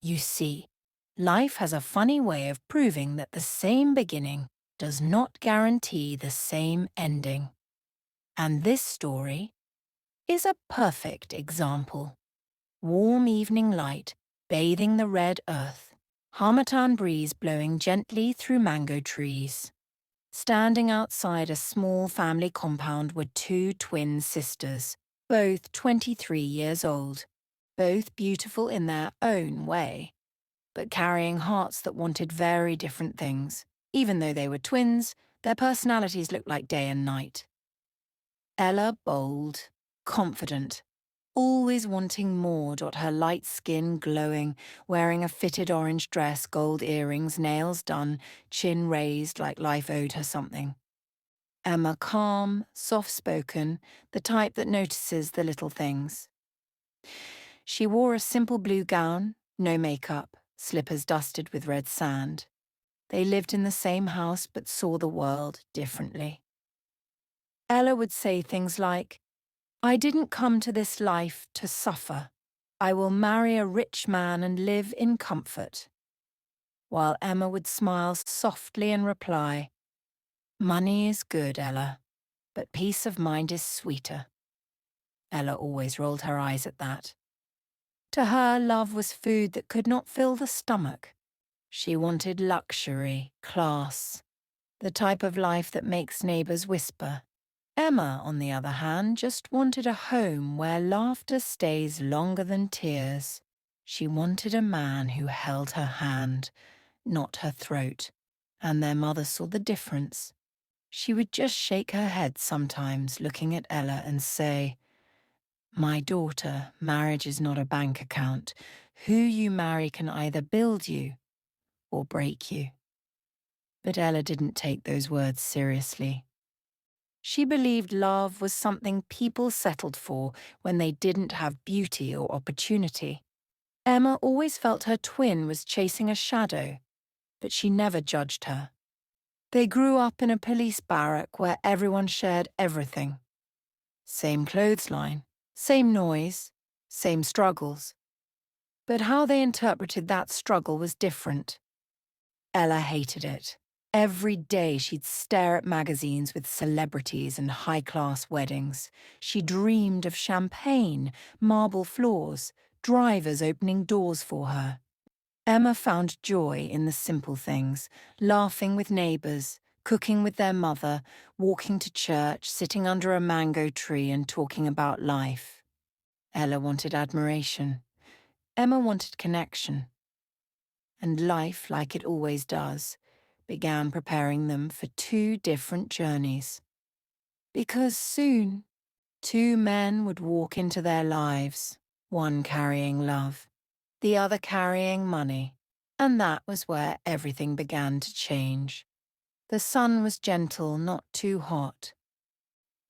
You see, life has a funny way of proving that the same beginning does not guarantee the same ending. And this story is a perfect example. Warm evening light bathing the red earth, harmattan breeze blowing gently through mango trees. Standing outside a small family compound were two twin sisters, both 23 years old, both beautiful in their own way, but carrying hearts that wanted very different things. Even though they were twins, their personalities looked like day and night. Ella bold, confident, always wanting more. Her light skin glowing, wearing a fitted orange dress, gold earrings, nails done, chin raised like life owed her something. Emma calm, soft-spoken, the type that notices the little things. She wore a simple blue gown, no makeup, slippers dusted with red sand. They lived in the same house but saw the world differently. Ella would say things like, "I didn't come to this life to suffer. I will marry a rich man and live in comfort." While Emma would smile softly and reply, "Money is good, Ella, but peace of mind is sweeter." Ella always rolled her eyes at that. To her, love was food that could not fill the stomach. She wanted luxury, class, the type of life that makes neighbors whisper. Emma, on the other hand, just wanted a home where laughter stays longer than tears. She wanted a man who held her hand, not her throat, and their mother saw the difference. She would just shake her head sometimes, looking at Ella, and say, "My daughter, marriage is not a bank account. Who you marry can either build you or break you." But Ella didn't take those words seriously. She believed love was something people settled for when they didn't have beauty or opportunity. Emma always felt her twin was chasing a shadow, but she never judged her. They grew up in a police barrack where everyone shared everything. Same clothesline, same noise, same struggles. But how they interpreted that struggle was different. Ella hated it. Every day she'd stare at magazines with celebrities and high-class weddings. She dreamed of champagne, marble floors, drivers opening doors for her. Emma found joy in the simple things, laughing with neighbors, cooking with their mother, walking to church, sitting under a mango tree and talking about life. Ella wanted admiration. Emma wanted connection. And life, like it always does, began preparing them for two different journeys. Because soon, two men would walk into their lives, one carrying love, the other carrying money. And that was where everything began to change. The sun was gentle, not too hot.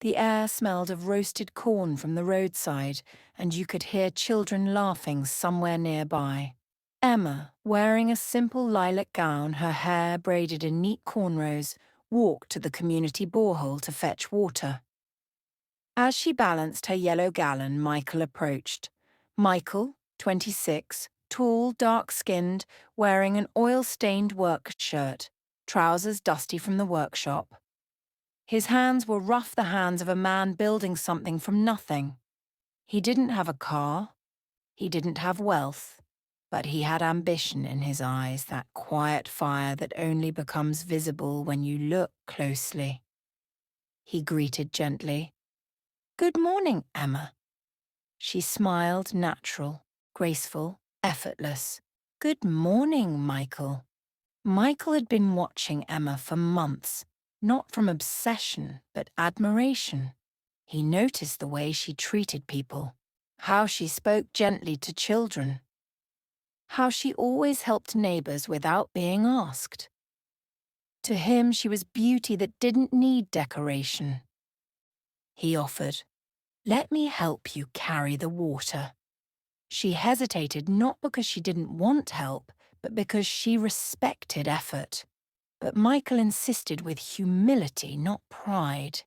The air smelled of roasted corn from the roadside, and you could hear children laughing somewhere nearby. Emma, wearing a simple lilac gown, her hair braided in neat cornrows, walked to the community borehole to fetch water. As she balanced her yellow gallon, Michael approached. Michael, 26, tall, dark-skinned, wearing an oil-stained work shirt, trousers dusty from the workshop. His hands were rough, the hands of a man building something from nothing. He didn't have a car. He didn't have wealth. But he had ambition in his eyes, that quiet fire that only becomes visible when you look closely. He greeted gently. "Good morning, Emma." She smiled, natural, graceful, effortless. "Good morning, Michael." Michael had been watching Emma for months, not from obsession, but admiration. He noticed the way she treated people, how she spoke gently to children, how she always helped neighbors without being asked. To him, she was beauty that didn't need decoration. He offered, "Let me help you carry the water." She hesitated not because she didn't want help, but because she respected effort. But Michael insisted with humility, not pride.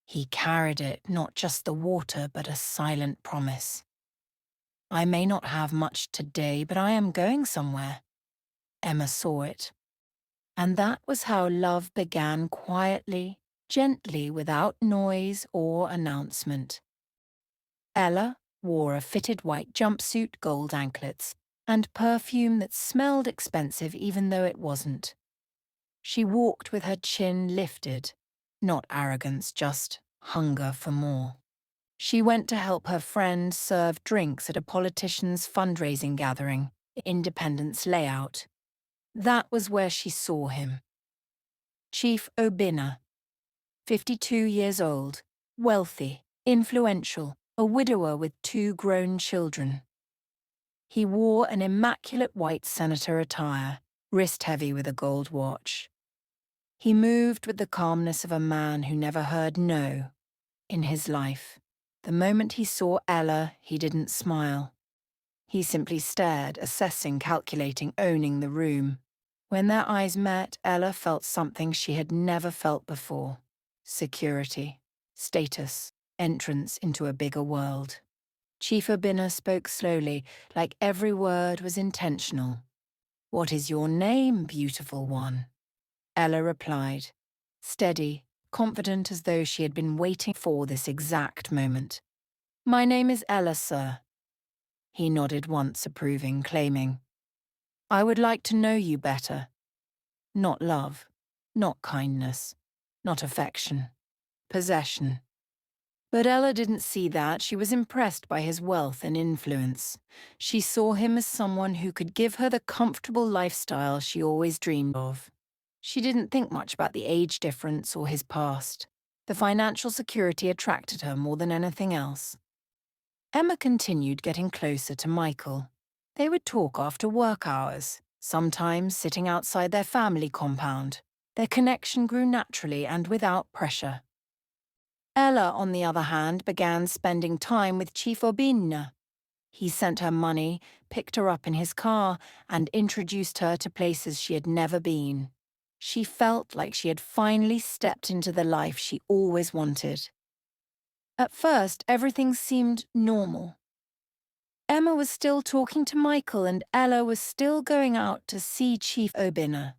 He carried it, not just the water, but a silent promise. I may not have much today, but I am going somewhere. Emma saw it. And that was how love began quietly, gently, without noise or announcement. Ella wore a fitted white jumpsuit, gold anklets, and perfume that smelled expensive even though it wasn't. She walked with her chin lifted, not arrogance, just hunger for more. She went to help her friend serve drinks at a politician's fundraising gathering, Independence Layout. That was where she saw him. Chief Obinna, 52 years old, wealthy, influential, a widower with 2 grown children. He wore an immaculate white senator attire, wrist-heavy with a gold watch. He moved with the calmness of a man who never heard no in his life. The moment he saw Ella, he didn't smile. He simply stared, assessing, calculating, owning the room. When their eyes met, Ella felt something she had never felt before. Security, status, entrance into a bigger world. Chief Obinna spoke slowly, like every word was intentional. "What is your name, beautiful one?" Ella replied, steady, confident as though she had been waiting for this exact moment. "My name is Ella, sir." He nodded once, approving, claiming, "I would like to know you better. Not love, not kindness, not affection, possession." But Ella didn't see that. She was impressed by his wealth and influence. She saw him as someone who could give her the comfortable lifestyle she always dreamed of. She didn't think much about the age difference or his past. The financial security attracted her more than anything else. Emma continued getting closer to Michael. They would talk after work hours, sometimes sitting outside their family compound. Their connection grew naturally and without pressure. Ella, on the other hand, began spending time with Chief Obinna. He sent her money, picked her up in his car, and introduced her to places she had never been. She felt like she had finally stepped into the life she always wanted. At first, everything seemed normal. Emma was still talking to Michael and Ella was still going out to see Chief Obinna.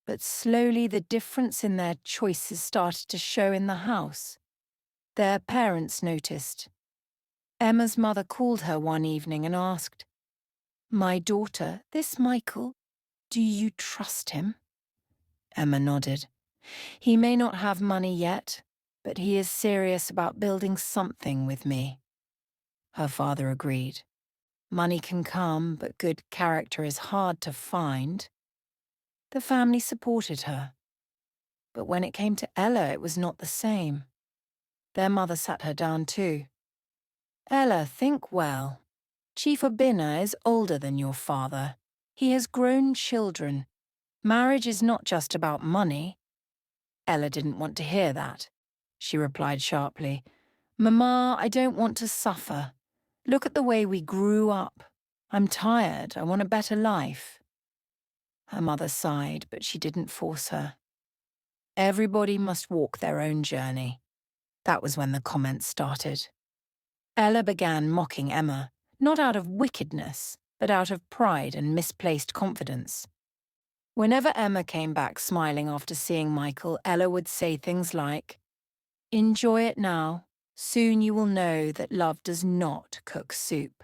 But slowly the difference in their choices started to show in the house. Their parents noticed. Emma's mother called her one evening and asked, "My daughter, this Michael, do you trust him?" Emma nodded. "He may not have money yet, but he is serious about building something with me." Her father agreed. Money can come, but good character is hard to find. The family supported her. But when it came to Ella, it was not the same. Their mother sat her down too. "Ella, think well. Chief Obinna is older than your father. He has grown children. Marriage is not just about money." Ella didn't want to hear that. She replied sharply, "Mama, I don't want to suffer. Look at the way we grew up. I'm tired. I want a better life." Her mother sighed, but she didn't force her. Everybody must walk their own journey. That was when the comments started. Ella began mocking Emma, not out of wickedness, but out of pride and misplaced confidence. Whenever Emma came back smiling after seeing Michael, Ella would say things like, "Enjoy it now. Soon you will know that love does not cook soup."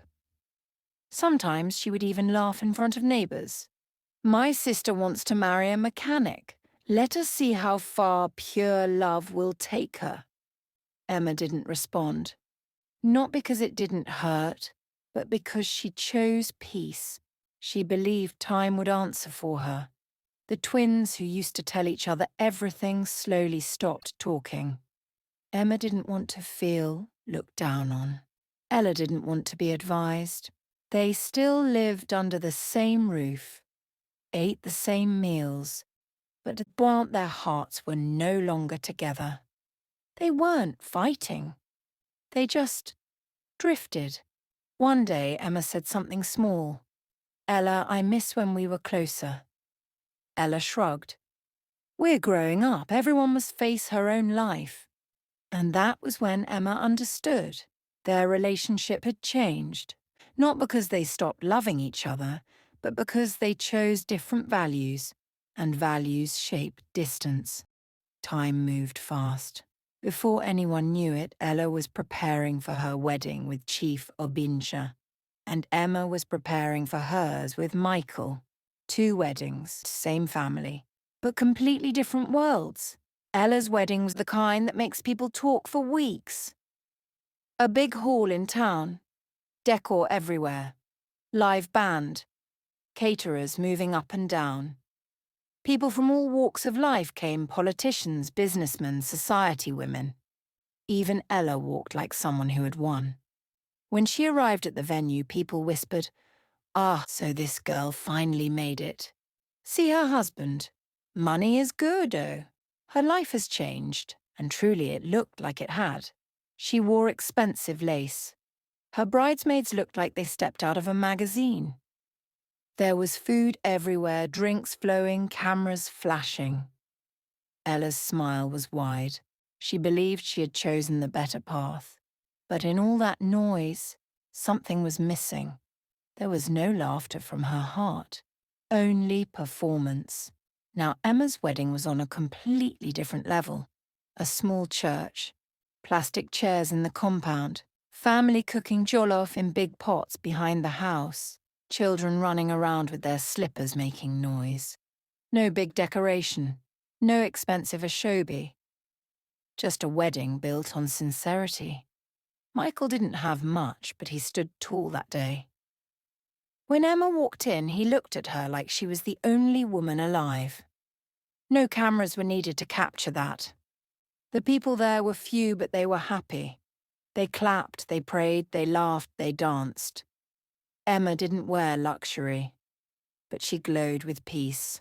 Sometimes she would even laugh in front of neighbours. "My sister wants to marry a mechanic. Let us see how far pure love will take her." Emma didn't respond. Not because it didn't hurt, but because she chose peace. She believed time would answer for her. The twins who used to tell each other everything slowly stopped talking. Emma didn't want to feel looked down on. Ella didn't want to be advised. They still lived under the same roof, ate the same meals, but their hearts were no longer together. They weren't fighting. They just drifted. One day, Emma said something small. "Ella, I miss when we were closer." Ella shrugged. "We're growing up. Everyone must face her own life." And that was when Emma understood. Their relationship had changed. Not because they stopped loving each other, but because they chose different values, and values shape distance. Time moved fast. Before anyone knew it, Ella was preparing for her wedding with Chief Obinsha, and Emma was preparing for hers with Michael. 2 weddings, same family, but completely different worlds. Ella's wedding was the kind that makes people talk for weeks. A big hall in town, decor everywhere, live band, caterers moving up and down. People from all walks of life came, politicians, businessmen, society women. Even Ella walked like someone who had won. When she arrived at the venue, people whispered, "Ah, so this girl finally made it. See her husband. Money is good, oh. Her life has changed, and truly it looked like it had. She wore expensive lace. Her bridesmaids looked like they stepped out of a magazine. There was food everywhere, drinks flowing, cameras flashing." Ella's smile was wide. She believed she had chosen the better path. But in all that noise, something was missing. There was no laughter from her heart, only performance. Now Emma's wedding was on a completely different level. A small church, plastic chairs in the compound, family cooking jollof in big pots behind the house, children running around with their slippers making noise. No big decoration, no expensive ashobi. Just a wedding built on sincerity. Michael didn't have much, but he stood tall that day. When Emma walked in, he looked at her like she was the only woman alive. No cameras were needed to capture that. The people there were few, but they were happy. They clapped, they prayed, they laughed, they danced. Emma didn't wear luxury, but she glowed with peace.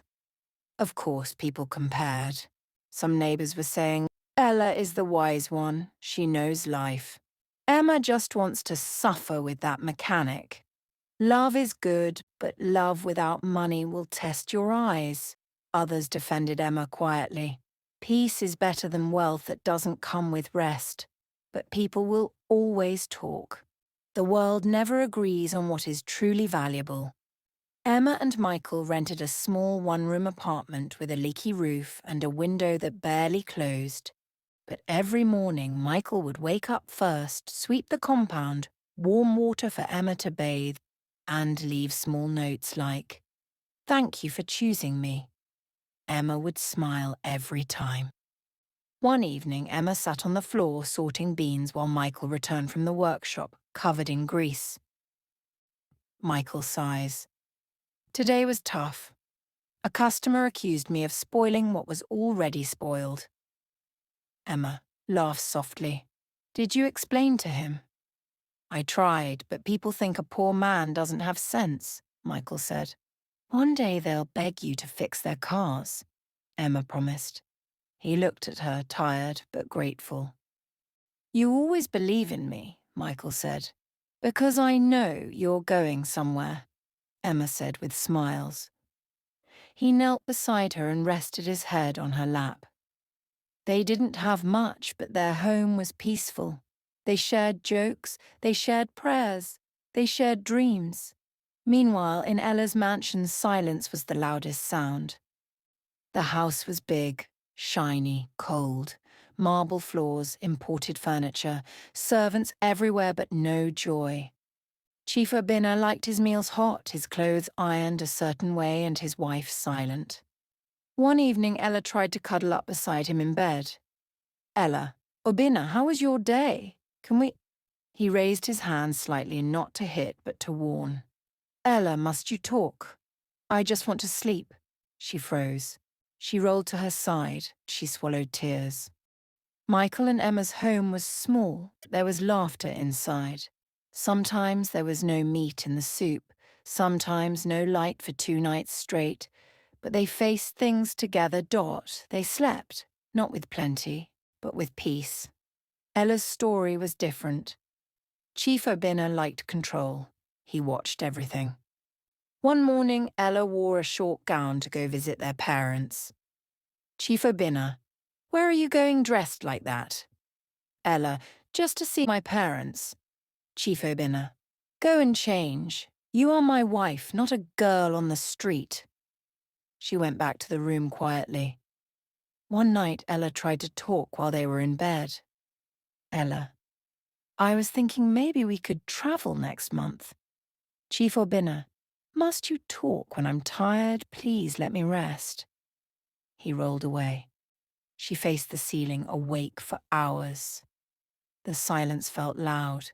Of course, people compared. Some neighbors were saying, "Ella is the wise one. She knows life. Emma just wants to suffer with that mechanic. Love is good, but love without money will test your eyes." Others defended Emma quietly. Peace is better than wealth that doesn't come with rest. But people will always talk. The world never agrees on what is truly valuable. Emma and Michael rented a small one-room apartment with a leaky roof and a window that barely closed. But every morning, Michael would wake up first, sweep the compound, warm water for Emma to bathe, and leave small notes like, "Thank you for choosing me." Emma would smile every time. One evening, Emma sat on the floor sorting beans while Michael returned from the workshop, covered in grease. Michael sighs. "Today was tough. A customer accused me of spoiling what was already spoiled." Emma laughs softly. "Did you explain to him?" "I tried, but people think a poor man doesn't have sense," Michael said. "One day they'll beg you to fix their cars," Emma promised. He looked at her, tired but grateful. "You always believe in me," Michael said. "Because I know you're going somewhere," Emma said with smiles. He knelt beside her and rested his head on her lap. They didn't have much, but their home was peaceful. They shared jokes, they shared prayers, they shared dreams. Meanwhile, in Ella's mansion, silence was the loudest sound. The house was big, shiny, cold. Marble floors, imported furniture, servants everywhere but no joy. Chief Urbina liked his meals hot, his clothes ironed a certain way, and his wife silent. One evening, Ella tried to cuddle up beside him in bed. "Ella, Urbina, how was your day? Can we—" He raised his hand slightly, not to hit, but to warn. "Ella, must you talk? I just want to sleep." She froze. She rolled to her side. She swallowed tears. Michael and Emma's home was small, but there was laughter inside. Sometimes there was no meat in the soup, sometimes no light for 2 nights straight, but they faced things together. They slept, not with plenty, but with peace. Ella's story was different. Chief Urbina liked control. He watched everything. One morning, Ella wore a short gown to go visit their parents. "Chief Urbina, where are you going dressed like that?" Ella, "Just to see my parents." Chief Urbina, Go and change. You are my wife, not a girl on the street. She went back to the room quietly. One night, Ella tried to talk while they were in bed. Ella, I was thinking maybe we could travel next month. Chief Obinna, must you talk when I'm tired? Please let me rest. He rolled away. She faced the ceiling, awake for hours. The silence felt loud.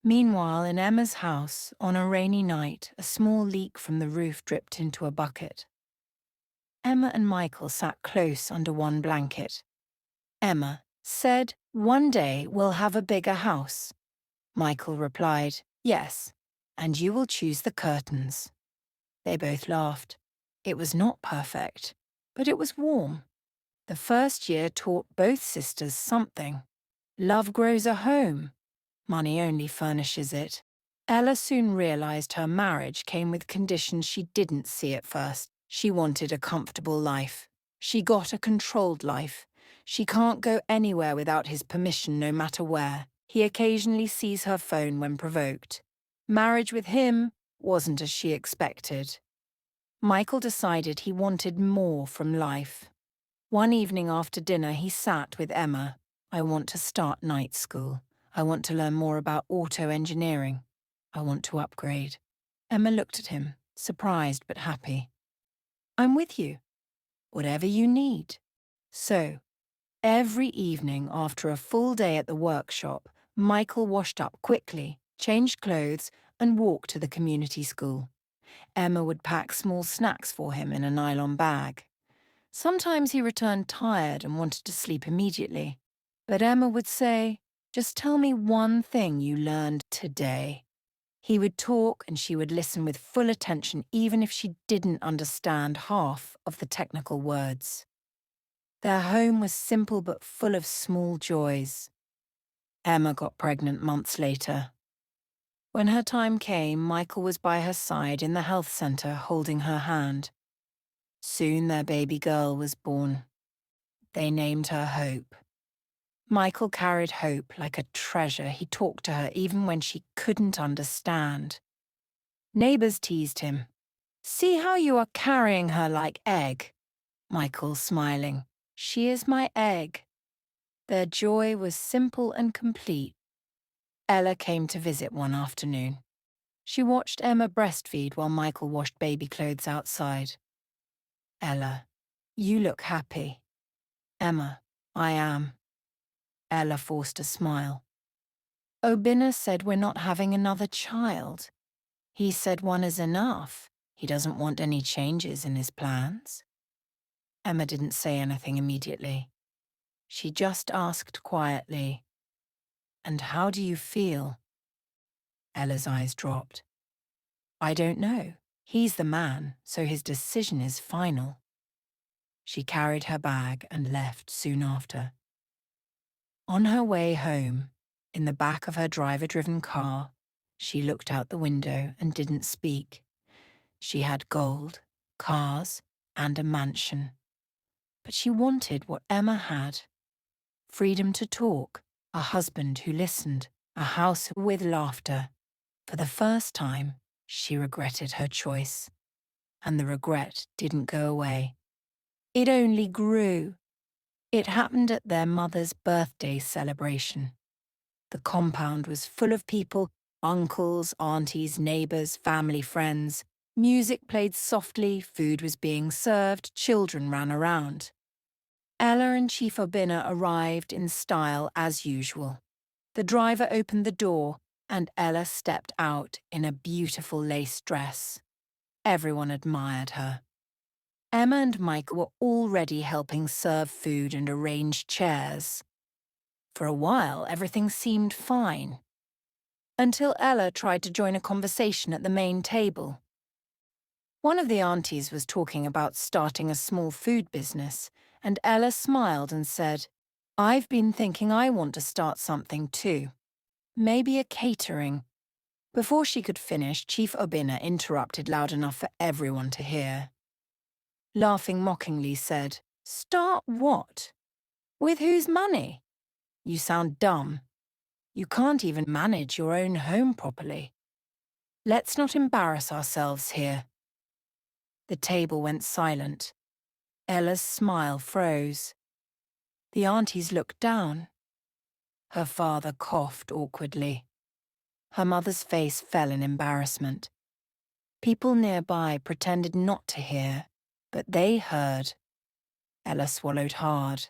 Meanwhile, in Emma's house, on a rainy night, a small leak from the roof dripped into a bucket. Emma and Michael sat close under one blanket. Emma said, "One day we'll have a bigger house." Michael replied, "Yes, and you will choose the curtains." They both laughed. It was not perfect, but it was warm. The first year taught both sisters something. Love grows a home. Money only furnishes it. Ella soon realized her marriage came with conditions she didn't see at first. She wanted a comfortable life. She got a controlled life. She can't go anywhere without his permission, no matter where. He occasionally sees her phone when provoked. Marriage with him wasn't as she expected. Michael decided he wanted more from life. One evening after dinner, he sat with Emma. "I want to start night school. I want to learn more about auto engineering. I want to upgrade." Emma looked at him, surprised but happy. "I'm with you. Whatever you need." So, every evening after a full day at the workshop, Michael washed up quickly, changed clothes, and walked to the community school. Emma would pack small snacks for him in a nylon bag. Sometimes he returned tired and wanted to sleep immediately. But Emma would say, "Just tell me one thing you learned today." He would talk and she would listen with full attention even if she didn't understand half of the technical words. Their home was simple but full of small joys. Emma got pregnant months later. When her time came, Michael was by her side in the health center holding her hand. Soon their baby girl was born. They named her Hope. Michael carried Hope like a treasure. He talked to her even when she couldn't understand. Neighbors teased him. "See how you are carrying her like egg." Michael smiling. "She is my egg." Their joy was simple and complete. Ella came to visit one afternoon. She watched Emma breastfeed while Michael washed baby clothes outside. "Ella, you look happy." "Emma, I am." Ella forced a smile. "Obinna said we're not having another child. He said one is enough. He doesn't want any changes in his plans." Emma didn't say anything immediately. She just asked quietly, "And how do you feel?" Ella's eyes dropped. "I don't know. He's the man, so his decision is final." She carried her bag and left soon after. On her way home, in the back of her driver-driven car, she looked out the window and didn't speak. She had gold, cars, and a mansion. But she wanted what Emma had. Freedom to talk, a husband who listened, a house with laughter. For the first time, she regretted her choice. And the regret didn't go away. It only grew. It happened at their mother's birthday celebration. The compound was full of people, uncles, aunties, neighbors, family, friends. Music played softly, food was being served, children ran around. Ella and Chief Obinna arrived in style as usual. The driver opened the door, and Ella stepped out in a beautiful lace dress. Everyone admired her. Emma and Mike were already helping serve food and arrange chairs. For a while, everything seemed fine. Until Ella tried to join a conversation at the main table. One of the aunties was talking about starting a small food business, and Ella smiled and said, "I've been thinking I want to start something too. Maybe a catering." Before she could finish, Chief Obinna interrupted loud enough for everyone to hear. Laughing mockingly said, "Start what? With whose money? You sound dumb." You can't even manage your own home properly. Let's not embarrass ourselves here." The table went silent. Ella's smile froze. The aunties looked down. Her father coughed awkwardly. Her mother's face fell in embarrassment. People nearby pretended not to hear, but they heard. Ella swallowed hard.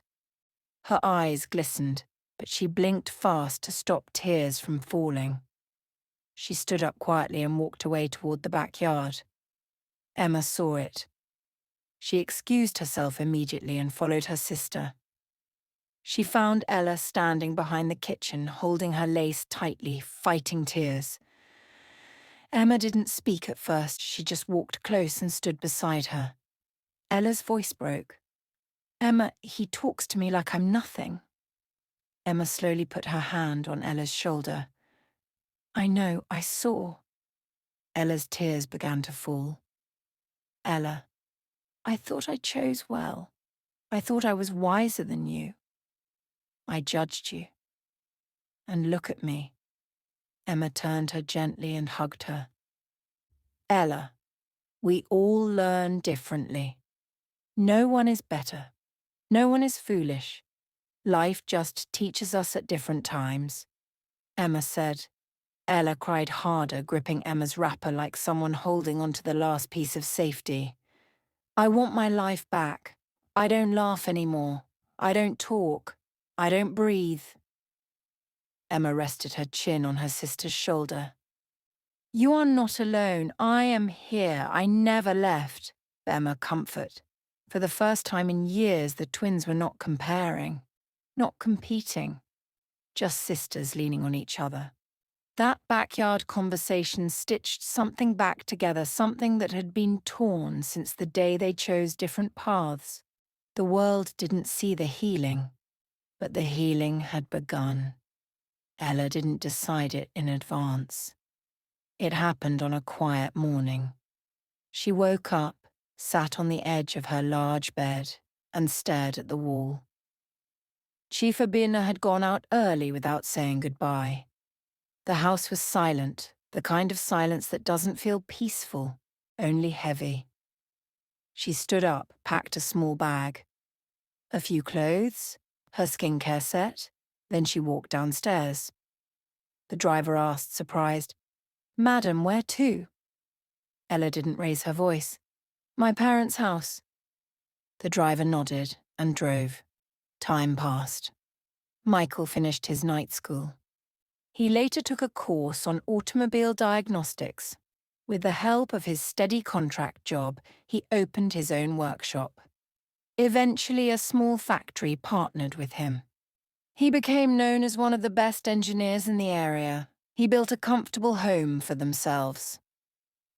Her eyes glistened, but she blinked fast to stop tears from falling. She stood up quietly and walked away toward the backyard. Emma saw it. She excused herself immediately and followed her sister. She found Ella standing behind the kitchen, holding her lace tightly, fighting tears. Emma didn't speak at first. She just walked close and stood beside her. Ella's voice broke. "Emma, he talks to me like I'm nothing." Emma slowly put her hand on Ella's shoulder. "I know, I saw." Ella's tears began to fall. "Ella, I thought I chose well. I thought I was wiser than you. I judged you. And look at me." Emma turned her gently and hugged her. "Ella, we all learn differently. No one is better. No one is foolish. Life just teaches us at different times," Emma said. Ella cried harder, gripping Emma's wrapper like someone holding onto the last piece of safety. "I want my life back. I don't laugh anymore. I don't talk. I don't breathe." Emma rested her chin on her sister's shoulder. "You are not alone. I am here. I never left." Emma comfort. For the first time in years, the twins were not comparing, not competing, just sisters leaning on each other. That backyard conversation stitched something back together, something that had been torn since the day they chose different paths. The world didn't see the healing, but the healing had begun. Ella didn't decide it in advance. It happened on a quiet morning. She woke up, sat on the edge of her large bed, and stared at the wall. Chief Abina had gone out early without saying goodbye. The house was silent, the kind of silence that doesn't feel peaceful, only heavy. She stood up, packed a small bag. A few clothes, her skincare set, then she walked downstairs. The driver asked, surprised, "Madam, where to?" Ella didn't raise her voice. "My parents' house." The driver nodded and drove. Time passed. Michael finished his night school. He later took a course on automobile diagnostics. With the help of his steady contract job, he opened his own workshop. Eventually, a small factory partnered with him. He became known as one of the best engineers in the area. He built a comfortable home for themselves.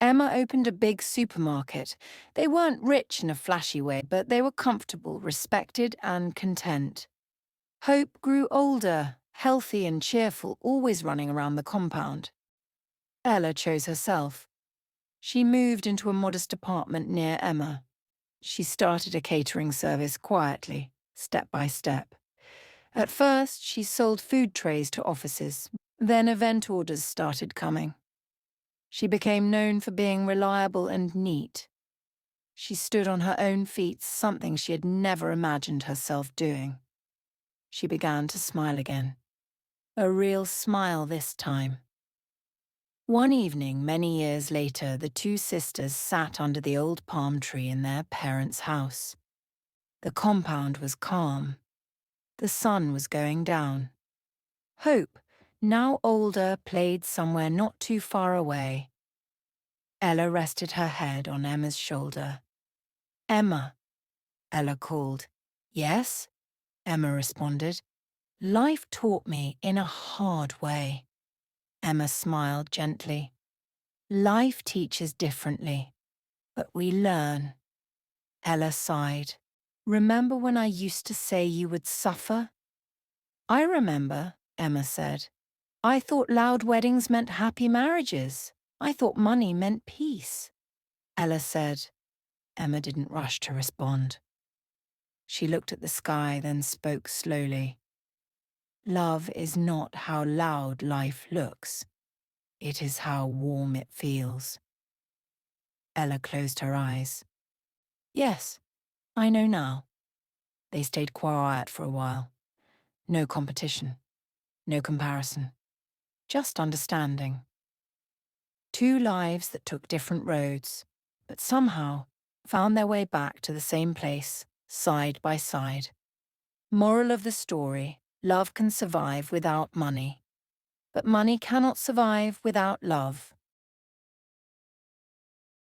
Emma opened a big supermarket. They weren't rich in a flashy way, but they were comfortable, respected, and content. Hope grew older, healthy and cheerful, always running around the compound. Ella chose herself. She moved into a modest apartment near Emma. She started a catering service quietly, step by step. At first, she sold food trays to offices. Then event orders started coming. She became known for being reliable and neat. She stood on her own feet, something she had never imagined herself doing. She began to smile again. A real smile this time. One evening, many years later, the two sisters sat under the old palm tree in their parents' house. The compound was calm. The sun was going down. Hope, now older, played somewhere not too far away. Ella rested her head on Emma's shoulder. "Emma," Ella called. "Yes?" Emma responded. "Life taught me in a hard way." Emma smiled gently. "Life teaches differently, but we learn." Ella sighed. "Remember when I used to say you would suffer?" "I remember," Emma said. "I thought loud weddings meant happy marriages. I thought money meant peace." Ella said. Emma didn't rush to respond. She looked at the sky, then spoke slowly. Love is not how loud life looks. It is how warm it feels. Ella closed her eyes. Yes, I know now. They stayed quiet for a while. No competition. No comparison. Just understanding. Two lives that took different roads, but somehow found their way back to the same place, side by side. Moral of the story: love can survive without money, but money cannot survive without love.